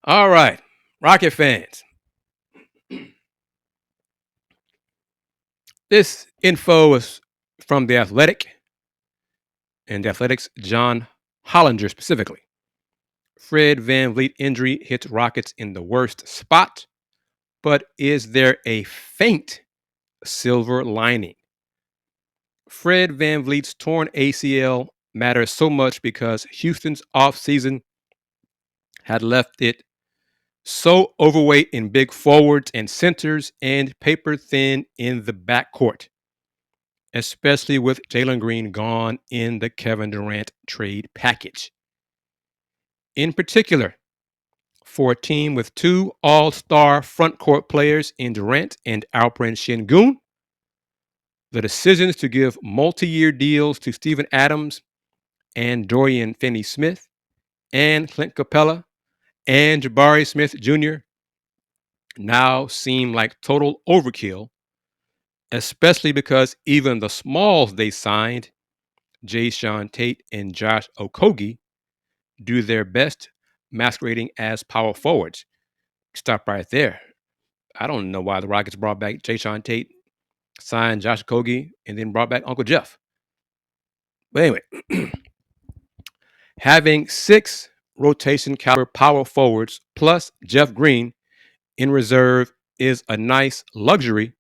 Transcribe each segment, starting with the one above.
All right, Rocket fans. This info is from The Athletic and The Athletic's John Hollinger specifically. Fred VanVleet injury hits Rockets in the worst spot, but is there a faint silver lining? Fred VanVleet's torn ACL matters so much because Houston's offseason had left it so overweight in big forwards and centers and paper thin in the backcourt, especially with Jalen Green gone in the Kevin Durant trade package. In particular, for a team with two all-star front-court players in Durant and Alperen Şengün, the decisions to give multi-year deals to Steven Adams and Dorian Finney-Smith and Clint Capella and Jabari Smith Jr. now seem like total overkill, especially because even the smalls they signed, Jae'Sean Tate and Josh Okogie, do their best masquerading as power forwards. Stop right there. I don't know why the Rockets brought back Jae'Sean Tate, signed Josh Okogie, and then brought back Uncle Jeff. But anyway, having six rotation caliber power forwards plus Jeff Green in reserve is a nice luxury,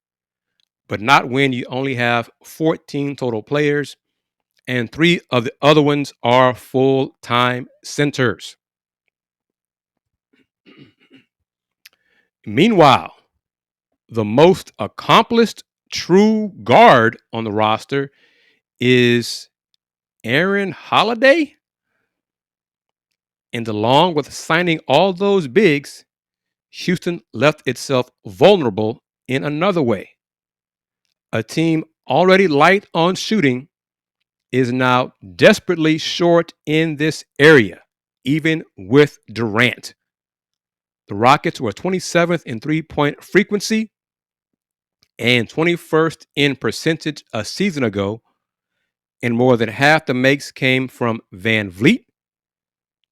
but not when you only have 14 total players and three of the other ones are full-time centers. Meanwhile, the most accomplished true guard on the roster is Aaron Holiday. And along with signing all those bigs, Houston left itself vulnerable in another way. A team already light on shooting is now desperately short in this area, even with Durant. The Rockets were 27th in three-point frequency and 21st in percentage a season ago, and more than half the makes came from VanVleet,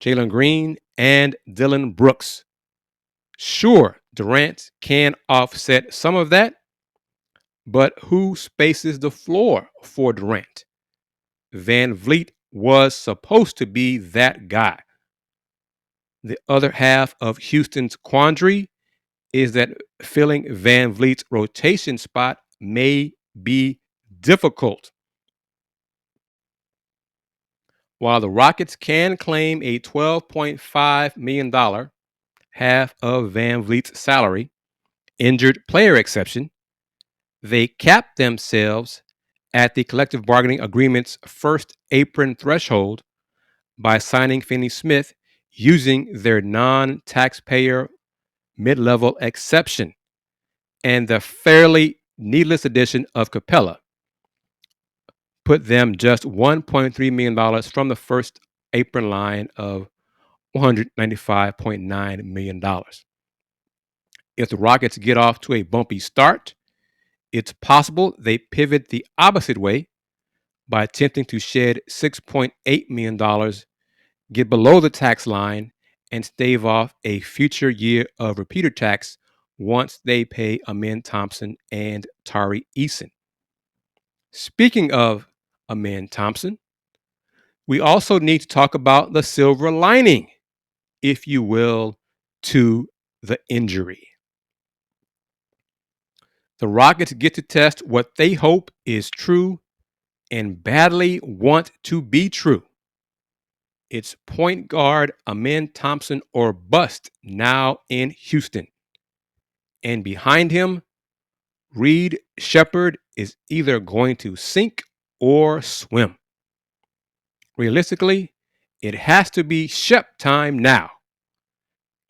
Jalen Green, and Dillon Brooks. Sure, Durant can offset some of that, but who spaces the floor for Durant? VanVleet was supposed to be that guy. The other half of Houston's quandary is that filling VanVleet's rotation spot may be difficult. While the Rockets can claim a $12.5 million, half of VanVleet's salary, injured player exception, they cap themselves at the collective bargaining agreement's first apron threshold by signing Finney-Smith using their non-taxpayer mid-level exception and the fairly needless addition of Capella put them just $1.3 million from the first apron line of $195.9 million. If the Rockets get off to a bumpy start, it's possible they pivot the opposite way by attempting to shed $6.8 million, get below the tax line, and stave off a future year of repeater tax once they pay Amen Thompson and Tari Eason. Speaking of Amen Thompson, we also need to talk about the silver lining, if you will, to the injury. The Rockets get to test what they hope is true and badly want to be true. It's point guard Amen Thompson or bust now in Houston. And behind him, Reed Sheppard is either going to sink or swim. Realistically, it has to be Shep time now.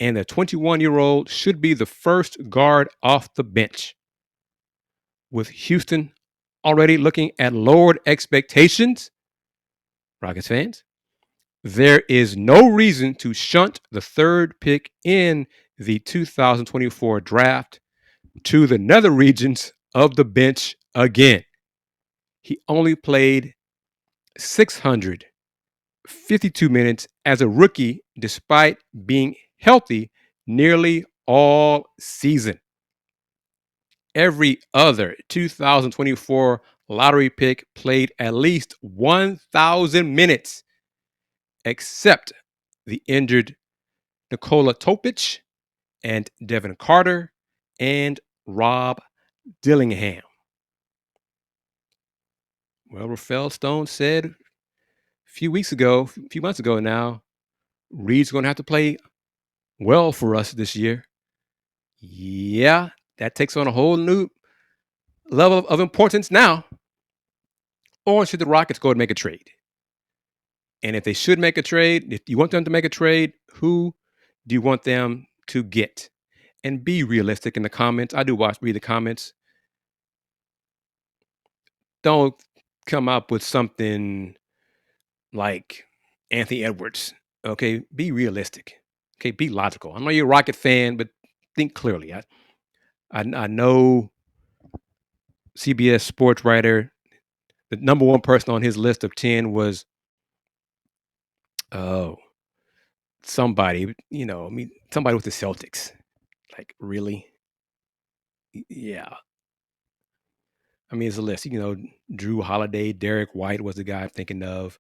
And the 21-year-old should be the first guard off the bench. With Houston already looking at lowered expectations, Rockets fans, there is no reason to shunt the third pick in the 2024 draft to the nether regions of the bench again. He only played 652 minutes as a rookie despite being healthy nearly all season. Every other 2024 lottery pick played at least 1,000 minutes, except the injured Nikola Topic and Devin Carter and Rob Dillingham. Well, Rafael Stone said a few months ago now, Reed's going to have to play well for us this year. Yeah, that takes on a whole new level of importance now. Or should the Rockets go and make a trade? And if they should make a trade, if you want them to make a trade, who do you want them to get? And be realistic in the comments. I do read the comments. Don't come up with something like Anthony Edwards. Okay, be realistic. Okay, be logical. I know you're a Rocket fan, but think clearly. I know CBS sports writer, the number one person on his list of 10 was somebody, somebody with the Celtics. Like, really? Yeah. I mean, it's a list. Drew Holiday, Derek White was the guy I'm thinking of.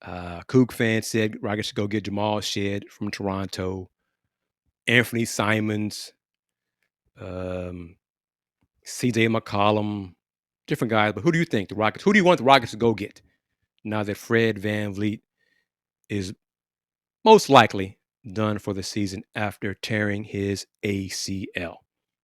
Coug fan said Rockets should go get Jamal Shead from Toronto. Anthony Simons, CJ McCollum, different guys. But who do you think the Rockets? Who do you want the Rockets to go get now that Fred VanVleet is most likely done for the season after tearing his ACL?